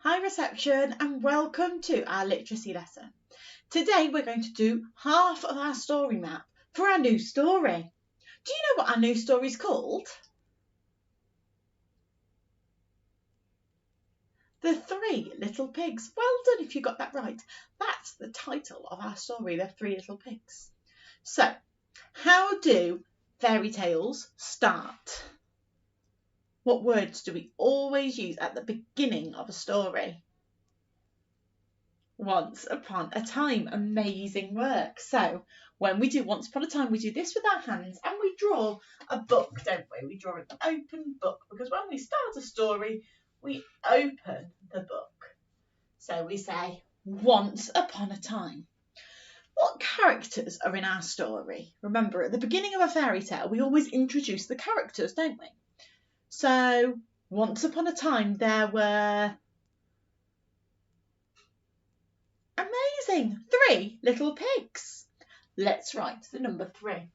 Hi reception and welcome to our literacy lesson. Today we're going to do half of our story map for our new story. Do you know what our new story is called? The Three Little Pigs. Well done if you got that right. That's the title of our story, The Three Little Pigs. So, how do fairy tales start? What words do we always use at the beginning of a story? Once upon a time. Amazing work. So when we do once upon a time, we do this with our hands and we draw a book, don't we? We draw an open book because when we start a story, we open the book. So we say once upon a time. What characters are in our story? Remember, at the beginning of a fairy tale, we always introduce the characters, don't we? So once upon a time, there were three little pigs. Let's write the number 3.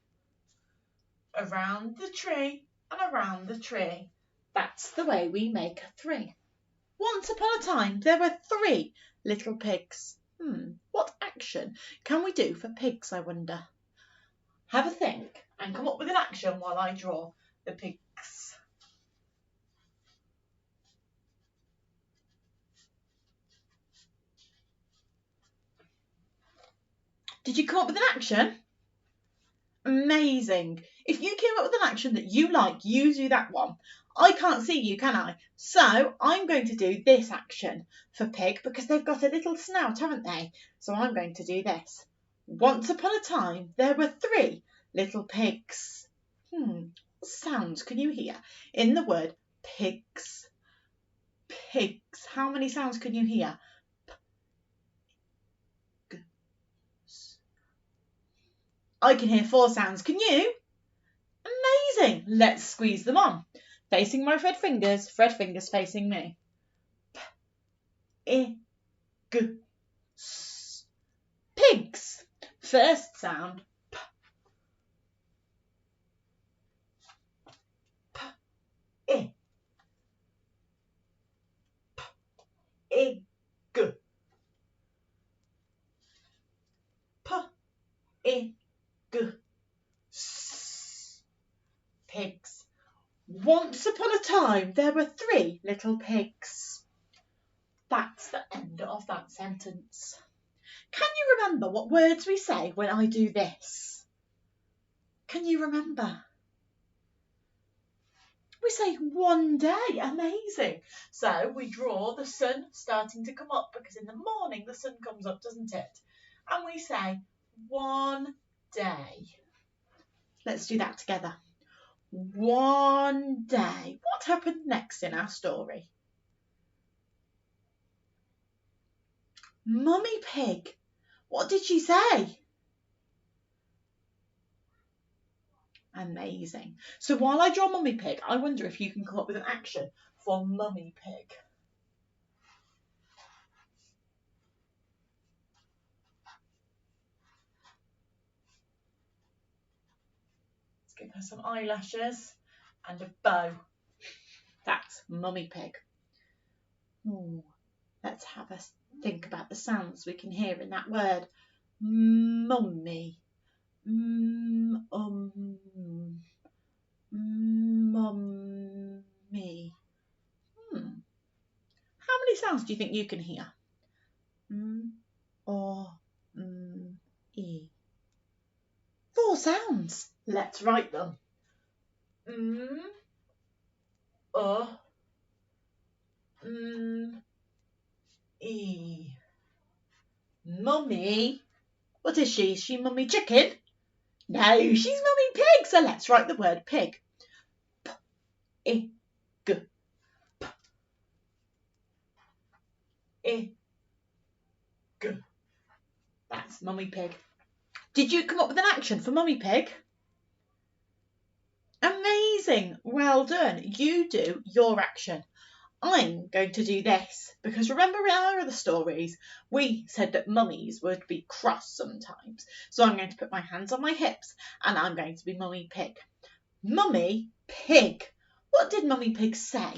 Around the tree and around the tree. That's the way we make a 3. Once upon a time, there were 3 little pigs. What action can we do for pigs, I wonder? Have a think and come up with an action while I draw the pigs. Did you come up with an action? Amazing. If you came up with an action that you like, you do that one. I can't see you, can I? So I'm going to do this action for pig because they've got a little snout, haven't they? So I'm going to do this. Once upon a time, there were 3 little pigs. What sounds can you hear in the word pigs? Pigs. How many sounds can you hear? I can hear 4 sounds. Can you? Amazing. Let's squeeze them on. Facing my red fingers facing me. P, I, G, S. Pigs. First sound. P. P, I. P, I, G. P, I, G. S. Pigs. Once upon a time, there were 3 little pigs. That's the end of that sentence. Can you remember what words we say when I do this? Can you remember? We say one day. Amazing. So we draw the sun starting to come up because in the morning the sun comes up, doesn't it? And we say one day. Let's do that together. One day. What happened next in our story? Mummy Pig. What did she say? Amazing. So while I draw Mummy Pig, I wonder if you can come up with an action for Mummy Pig. Let's give her some eyelashes and a bow. That's Mummy Pig. Let's have a think about the sounds we can hear in that word. Mummy. Mummy. How many sounds do you think you can hear? Or E. 4 sounds. Let's write them. E. Mummy. What is she? Is she Mummy Chicken? No, she's Mummy Pig. So let's write the word pig. P, I, G. P, I, G. That's Mummy Pig. Did you come up with an action for Mummy Pig? Amazing. Well done. You do your action. I'm going to do this because remember in our other stories we said that mummies would be cross sometimes. So I'm going to put my hands on my hips and I'm going to be Mummy Pig. Mummy Pig. What did Mummy Pig say?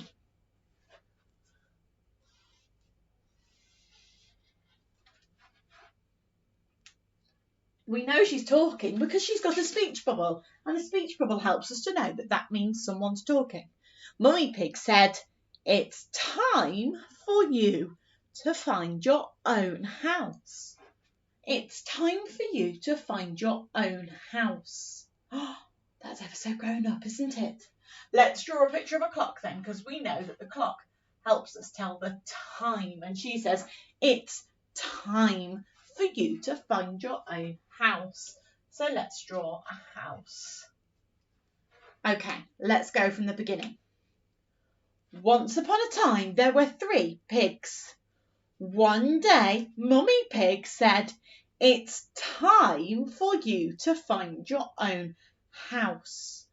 We know she's talking because she's got a speech bubble, and a speech bubble helps us to know that that means someone's talking. Mummy Pig said, "It's time for you to find your own house." It's time for you to find your own house. Oh, that's ever so grown up, isn't it? Let's draw a picture of a clock then, because we know that the clock helps us tell the time. And she says, "It's time for you to find your own house." So let's draw a house. Okay, let's go from the beginning. Once upon a time, there were 3 pigs. One day, Mummy Pig said, "It's time for you to find your own house."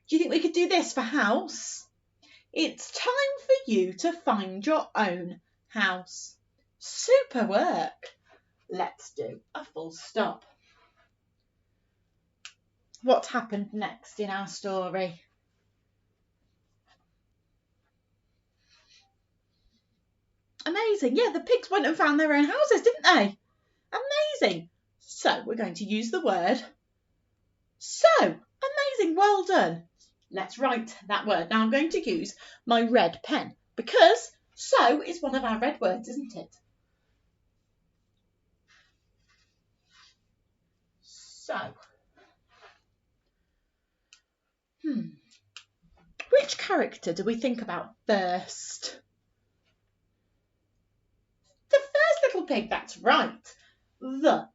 Do you think we could do this for house? It's time for you to find your own house. Super work. Let's do a full stop. What happened next in our story? Amazing. Yeah, the pigs went and found their own houses, didn't they? Amazing. So we're going to use the word so. Amazing. Well done. Let's write that word. Now I'm going to use my red pen because so is one of our red words, isn't it? So. Which character do we think about first? The first little pig, that's right. The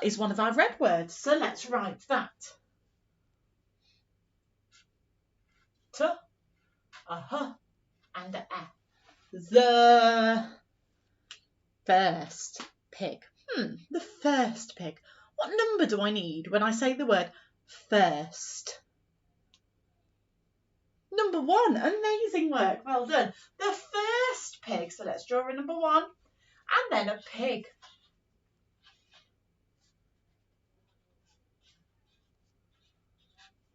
is one of our red words, so let's write that. T, a h, and a f. The first pig. The first pig. What number do I need when I say the word first? Number 1. Amazing work. Well done. The first pig. So let's draw a number 1 and then a pig.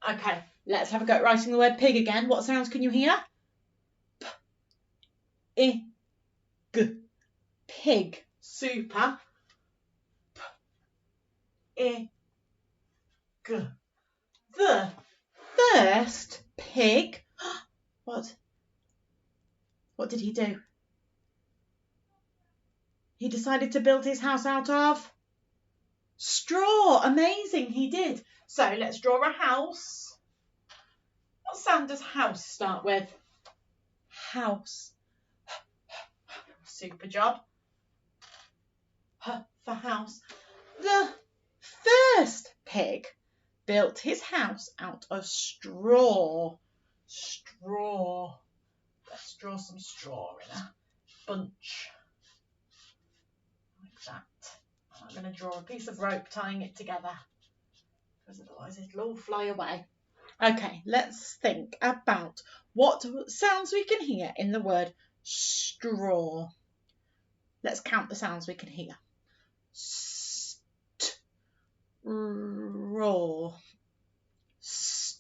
Okay, let's have a go at writing the word pig again. What sounds can you hear? P, I, G. Pig. Super. P, I, G. The first pig. What did he do? He decided to build his house out of straw. Amazing, he did. So let's draw a house. What sound does house start with? House. Super job. H for house. The first pig built his house out of straw. Straw. Let's draw some straw in a bunch. Like that. I'm going to draw a piece of rope tying it together, because otherwise it'll all fly away. Okay, let's think about what sounds we can hear in the word straw. Let's count the sounds we can hear. Straw. Straw.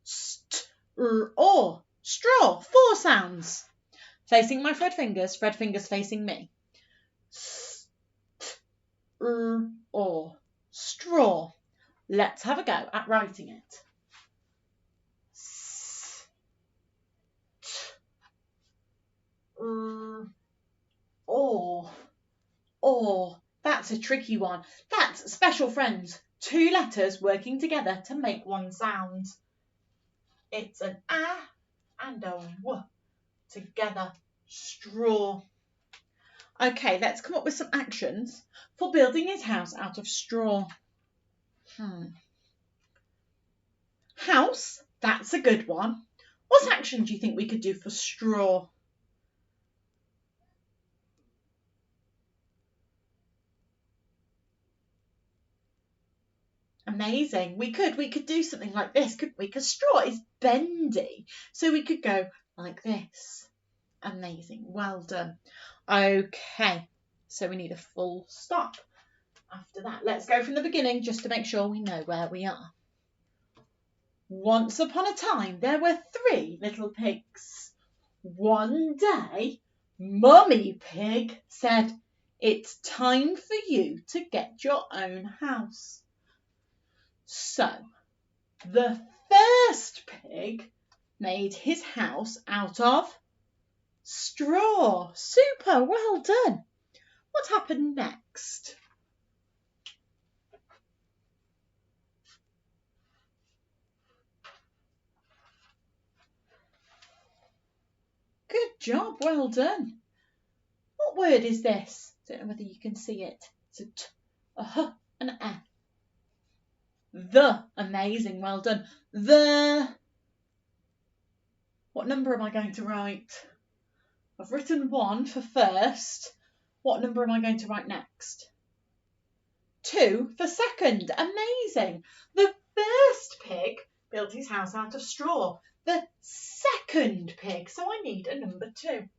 Straw. Straw. 4 sounds. Facing my Fred fingers facing me. Straw. Straw. Let's have a go at writing it. Or. That's a tricky one. That's special friends. 2 letters working together to make one sound. It's an a and a w together. Straw. Okay, let's come up with some actions for building his house out of straw. House, that's a good one. What action do you think we could do for straw? Amazing. We could do something like this, couldn't we? Because straw is bendy. So we could go like this. Amazing. Well done. Okay. So we need a full stop. After that, let's go from the beginning just to make sure we know where we are. Once upon a time, there were 3 little pigs. One day, Mummy Pig said, It's time for you to get your own house. So, the first pig made his house out of straw. Super, well done. What happened next? Good job, well done. What word is this? I don't know whether you can see it. It's a T, a H, and an E. The. Amazing, well done. The. What number am I going to write? I've written 1 for first. What number am I going to write next? 2 for second. Amazing. The first pig built his house out of straw. The second pig. So I need a number 2.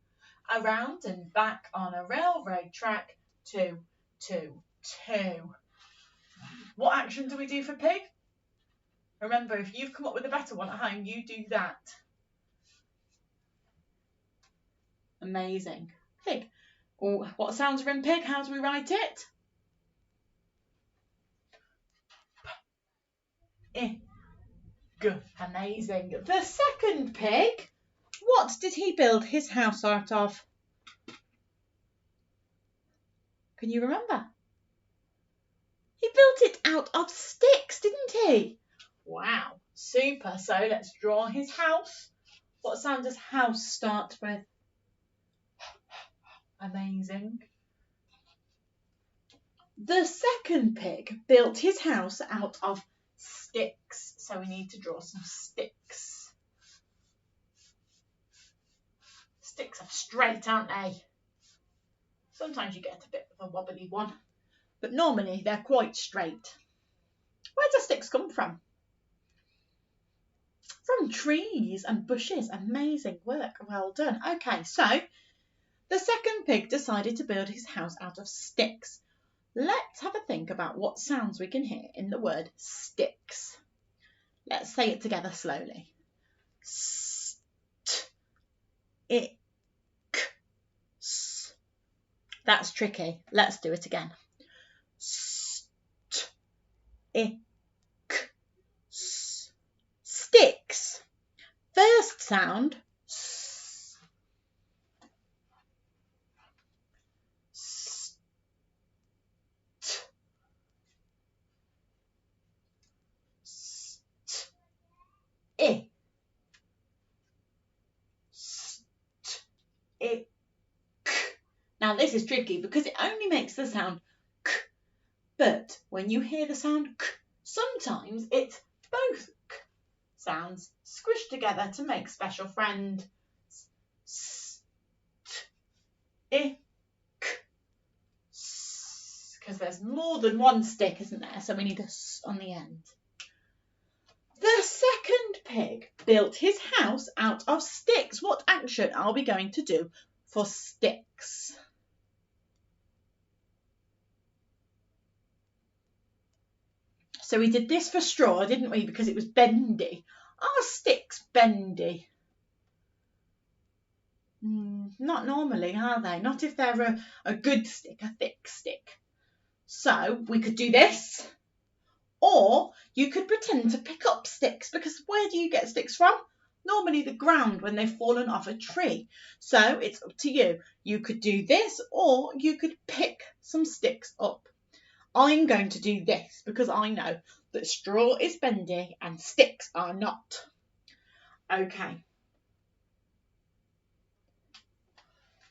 Around and back on a railroad track. 2, 2, 2. What action do we do for pig? Remember, if you've come up with a better one at home, you do that. Amazing. Pig. Oh, what sounds are in pig? How do we write it? P, G. Amazing. The second pig, what did he build his house out of? Can you remember? He built it out of sticks, didn't he? Wow, super. So let's draw his house. What sound does house start with? Amazing. The second pig built his house out of sticks. So we need to draw some sticks. Sticks are straight, aren't they? Sometimes you get a bit of a wobbly one, but normally they're quite straight. Where do sticks come from? From trees and bushes. Amazing work, well done. Okay, so the second pig decided to build his house out of sticks. Let's have a think about what sounds we can hear in the word sticks. Let's say it together slowly. St, ick, s. That's tricky. Let's do it again. St, ick, s. Sticks. First sound, s. St, st, ick, st, ick. Now this is tricky because it only makes the sound k, but when you hear the sound k, sometimes it's both k sounds squished together to make special friend. S, t, I, k, s, because there's more than one stick, isn't there? So we need a s on the end. The second pig built his house out of sticks. What action are we going to do for sticks? So we did this for straw, didn't we? Because it was bendy. Are sticks bendy? Not normally, are they? Not if they're a good stick, a thick stick. So we could do this. Or you could pretend to pick up sticks, because where do you get sticks from? Normally the ground when they've fallen off a tree. So it's up to you. You could do this, or you could pick some sticks up. I'm going to do this because I know that straw is bendy and sticks are not. Okay.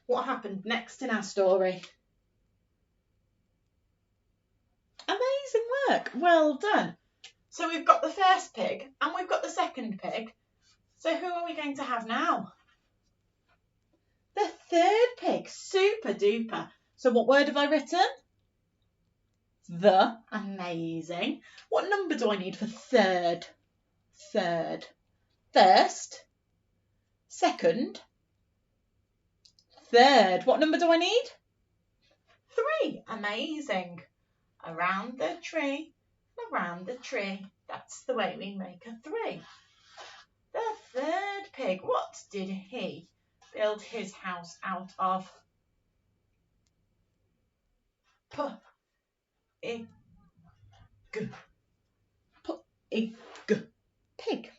What happened next in our story? Amazing work. Well done. So we've got the first pig and we've got the second pig. So who are we going to have now? The third pig. Super duper. So what word have I written? The. Amazing. What number do I need for third? Third. First. Second. Third. What number do I need? 3. Amazing. Around the tree. Around the tree. That's the way we make a 3. The third pig. What did he build his house out of? P-I-G. P-I-G. Pig.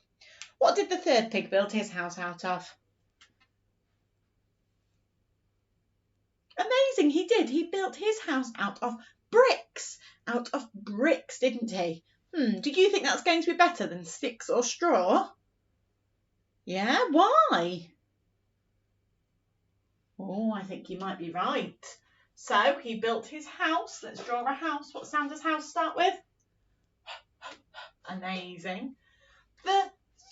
What did the third pig build his house out of? Amazing, he did. He built his house out of bricks. Out of bricks, didn't he? Do you think that's going to be better than sticks or straw? Yeah, why? Oh, I think you might be right. So he built his house. Let's draw a house. What sound does house start with? Amazing. The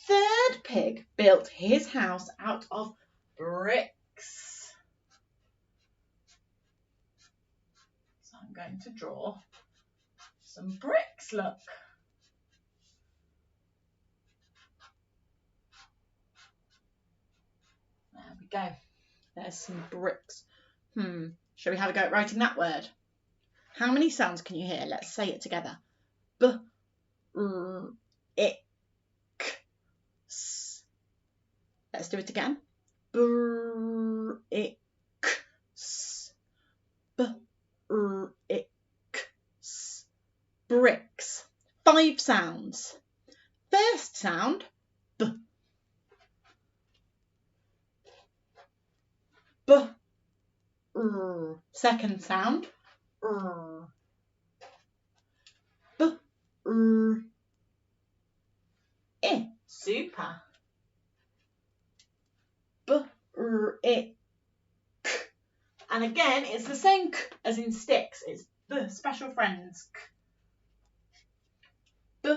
third pig built his house out of bricks. So I'm going to draw some bricks, look. There we go. There's some bricks. Shall we have a go at writing that word? How many sounds can you hear? Let's say it together. B, r, I, k, s. Let's do it again. B, r, I, k, s. B, r, I, k, s. Bricks. 5 sounds. First sound, B. B. Second sound, B. I. Super. B. I. K. And again, it's the same K as in sticks. It's the special friends. K. B.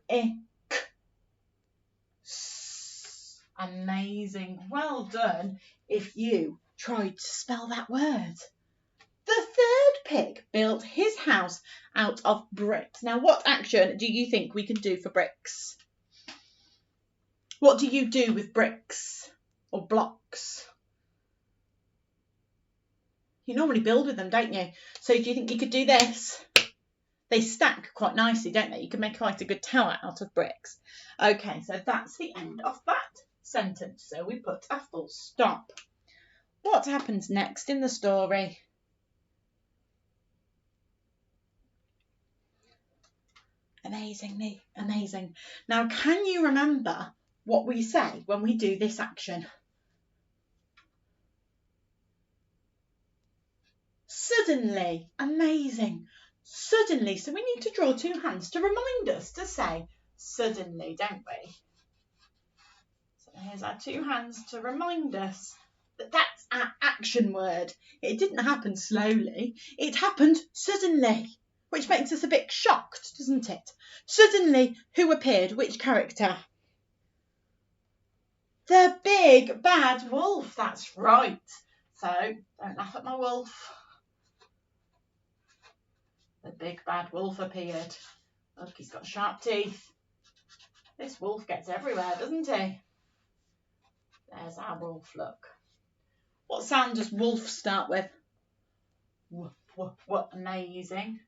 I. K. S. Amazing. Well done if you tried to spell that word. The third pig built his house out of bricks. Now, what action do you think we can do for bricks? What do you do with bricks or blocks? You normally build with them, don't you? So do you think you could do this? They stack quite nicely, don't they? You can make quite a good tower out of bricks. Okay, so that's the end of that sentence. So we put a full stop. What happens next in the story? Amazingly amazing. Now, can you remember what we say when we do this action? Suddenly. Amazing. Suddenly. So we need to draw 2 hands to remind us to say suddenly, don't we? So here's our 2 hands to remind us that that's our action word. It didn't happen slowly. It happened suddenly, which makes us a bit shocked, doesn't it? Suddenly, who appeared? Which character? The big bad wolf. That's right. So don't laugh at my wolf. The big bad wolf appeared. Look, he's got sharp teeth. This wolf gets everywhere, doesn't he? There's our wolf, look. What sound does wolf start with? W, w, w. Amazing.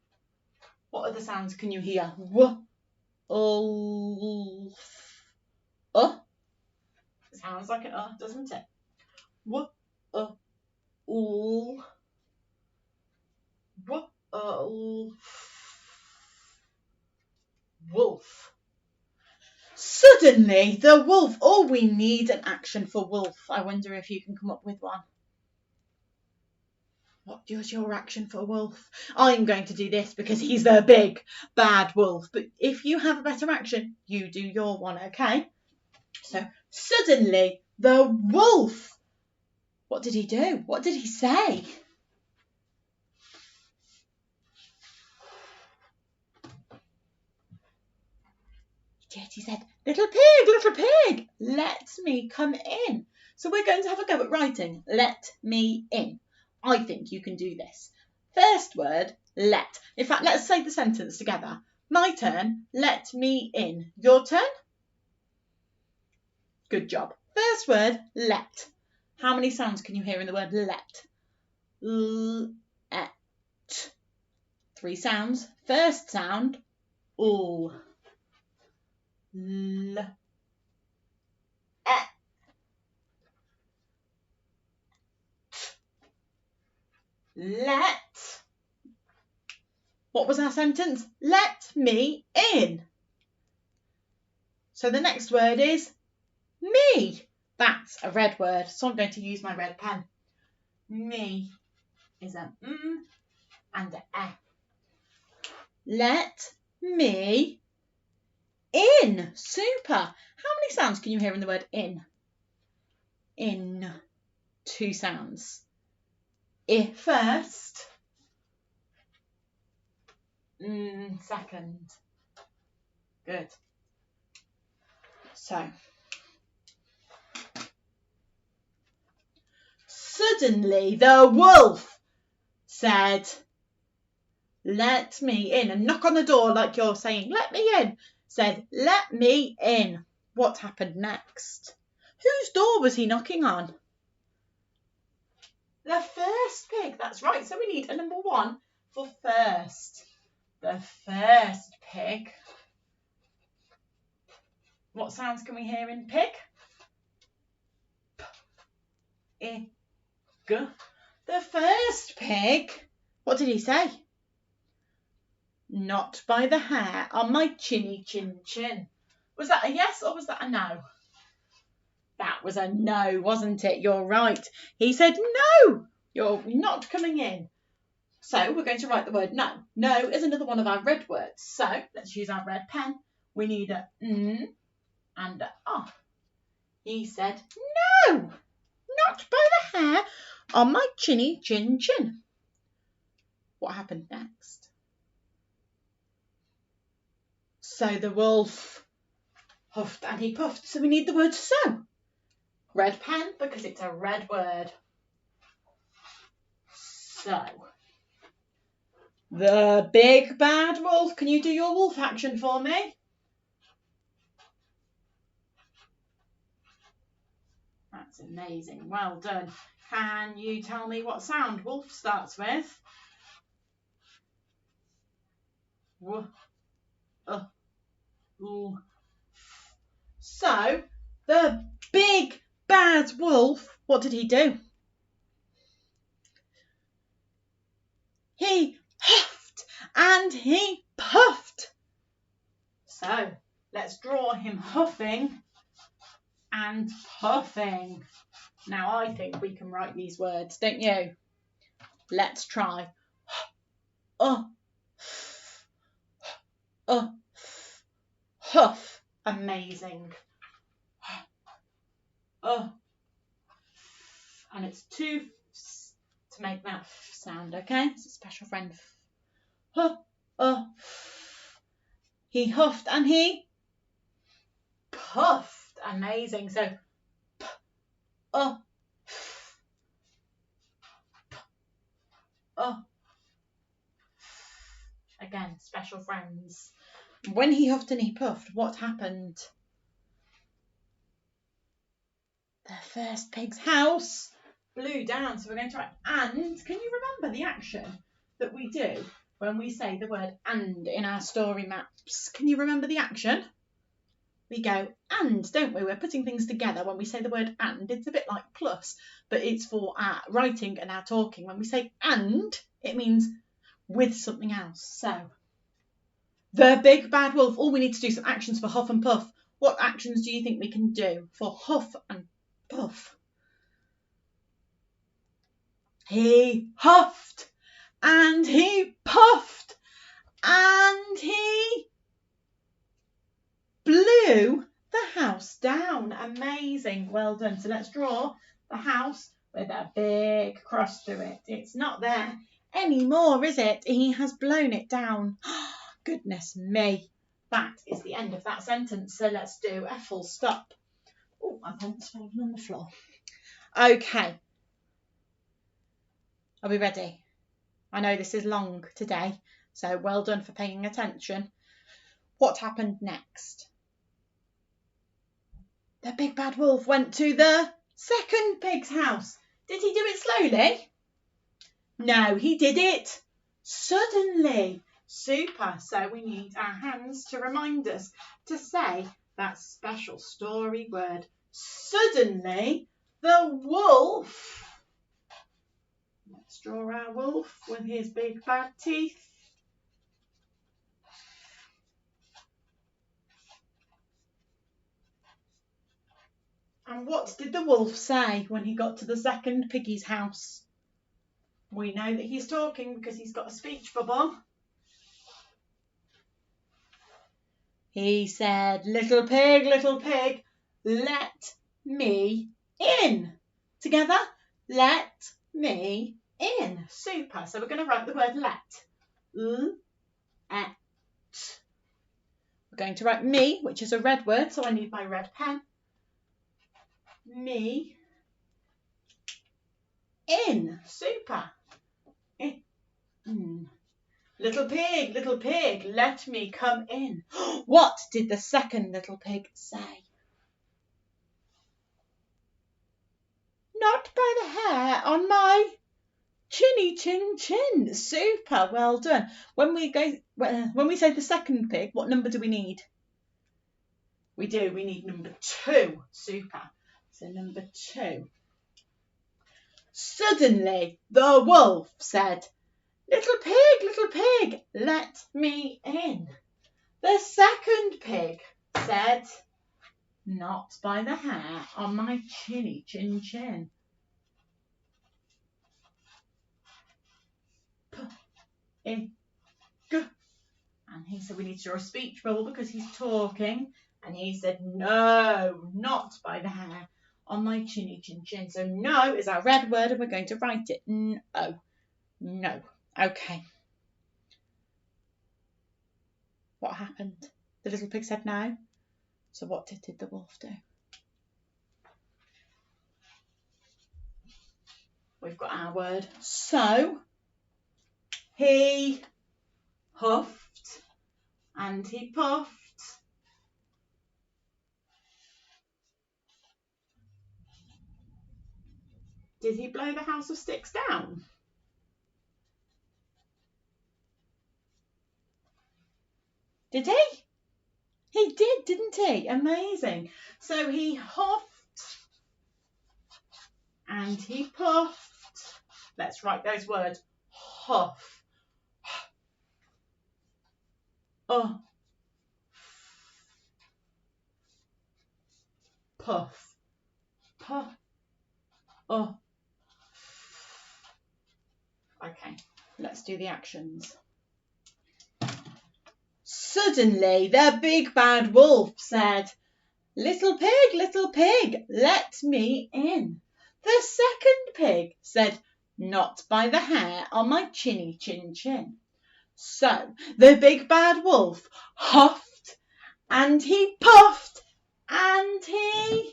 What other sounds can you hear? W, wolf. Sounds like an doesn't it? W, ul. W, wolf. Suddenly, the wolf. Oh, we need an action for wolf. I wonder if you can come up with one. What is your action for wolf? I'm going to do this because he's the big bad wolf. But if you have a better action, you do your one, okay? So, suddenly, the wolf. What did he do? What did he say? He said, little pig, let me come in. So we're going to have a go at writing, let me in. I think you can do this. First word, let. In fact, let's say the sentence together. My turn, let me in. Your turn? Good job. First word, let. How many sounds can you hear in the word let? Let. 3 sounds. First sound, l. L. E. Let. What was our sentence? Let me in. So the next word is me. That's a red word, so I'm going to use my red pen. Me is an and an E. Let me in. Super. How many sounds can you hear in the word in? In. 2 sounds. I first. Second. Good. So. Suddenly the wolf said, let me in. And knock on the door like you're saying, let me in. Said, let me in. What happened next? Whose door was he knocking on? The first pig. That's right. So we need a number 1 for first. The first pig. What sounds can we hear in pig? P, I, G. The first pig. What did he say? Not by the hair on my chinny chin chin. Was that a yes or was that a no? That was a no, wasn't it? You're right. He said, no, you're not coming in. So we're going to write the word no. No is another one of our red words. So let's use our red pen. We need a and a oh. He said, no, not by the hair on my chinny chin chin. What happened next? So the wolf huffed and he puffed. So we need the word so. Red pen because it's a red word. So. The big bad wolf. Can you do your wolf action for me? That's amazing. Well done. Can you tell me what sound wolf starts with? W, L. So, the big bad wolf, what did he do? He huffed and he puffed. So, let's draw him huffing and puffing. Now, I think we can write these words, don't you? Let's try. Huff. Amazing. And it's 2 f's to make that f sound, okay? It's a special friend. He huffed and he puffed. Amazing. So, again, special friends. When he huffed and he puffed, what happened? The first pig's house blew down. So we're going to write and. Can you remember the action that we do when we say the word and in our story maps? Can you remember the action? We go and, don't we? We're putting things together when we say the word and. It's a bit like plus, but it's for our writing and our talking. When we say and, it means with something else. So, the big bad wolf. All we need to do some actions for huff and puff. What actions do you think we can do for huff and puff? He huffed and he puffed and he blew the house down. Amazing. Well done. So let's draw the house with a big cross through it. It's not there anymore, is it? He has blown it down. Goodness me. That is the end of that sentence. So let's do a full stop. Oh, my pen's fallen on the floor. Okay. Are we ready? I know this is long today, so well done for paying attention. What happened next? The big bad wolf went to the second pig's house. Did he do it slowly? No, he did it suddenly. Super. So we need our hands to remind us to say that special story word. Suddenly, the wolf. Let's draw our wolf with his big bad teeth. And what did the wolf say when he got to the second piggy's house? We know that he's talking because he's got a speech bubble. He said, little pig, let me in. Together, let me in. Super. So we're going to write the word let. L-et. We're going to write me, which is a red word, so I need my red pen. Me in. Super. In. Little pig, let me come in. What did the second little pig say? Not by the hair on my chinny chin chin. Super, well done. When we say the second pig, what number do we need? We need number 2. Super. So number 2. Suddenly the wolf said, little pig, let me in. The second pig said, not by the hair on my chinny chin chin. P-I-G. And he said we need to draw a speech bubble because he's talking. And he said, no, not by the hair on my chinny chin chin. So no is our red word and we're going to write it. No. No. Okay. What happened? The little pig said no. So what did the wolf do? We've got our word. So he huffed and he puffed. Did he blow the house of sticks down? Did he? He did, didn't he? Amazing. So he huffed and he puffed. Let's write those words. Huff. Puff. Puff. Okay, let's do the actions. Suddenly, the big bad wolf said, little pig, let me in. The second pig said, not by the hair on my chinny chin chin. So the big bad wolf huffed and he puffed and he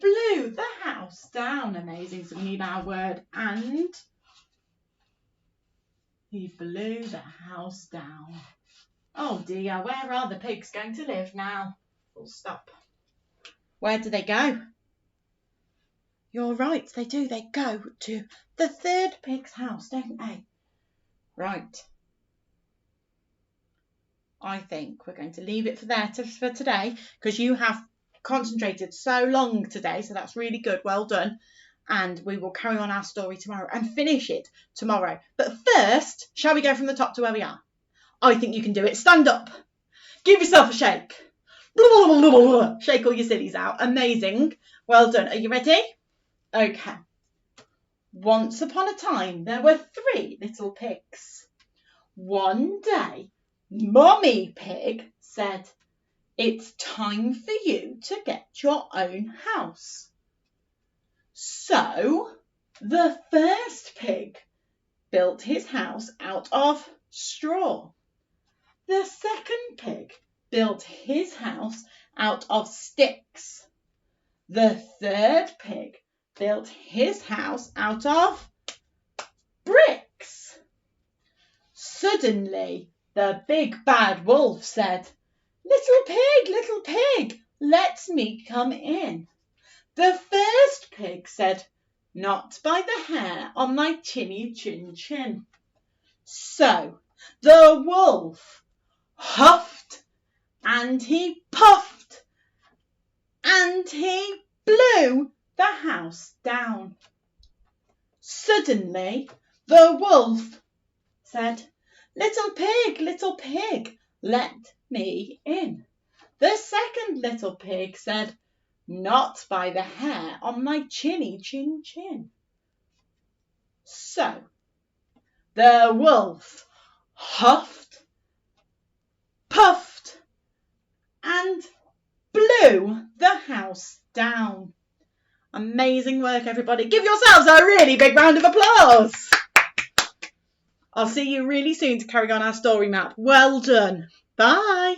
blew the house down. Amazing. So we need our word and. He blew the house down. Oh dear, where are the pigs going to live now? Full stop. Where do they go? You're right, they do. They go to the third pig's house, don't they? Right. I think we're going to leave it for today because you have concentrated so long today, so that's really good. Well done. And we will carry on our story tomorrow and finish it tomorrow. But first, shall we go from the top to where we are? I think you can do it. Stand up. Give yourself a shake. Shake all your sillies out. Amazing. Well done. Are you ready? Okay. Once upon a time, there were 3 little pigs. One day, Mummy Pig said, it's time for you to get your own house. So, the first pig built his house out of straw. The second pig built his house out of sticks. The third pig built his house out of bricks. Suddenly, the big bad wolf said, little pig, let me come in. The first pig said, not by the hair on my chinny chin chin. So the wolf huffed and he puffed and he blew the house down. Suddenly the wolf said, little pig, let me in. The second little pig said, not by the hair on my chinny chin chin. So the wolf huffed, puffed, and blew the house down. Amazing work, everybody. Give yourselves a really big round of applause. I'll see you really soon to carry on our story map. Well done. Bye.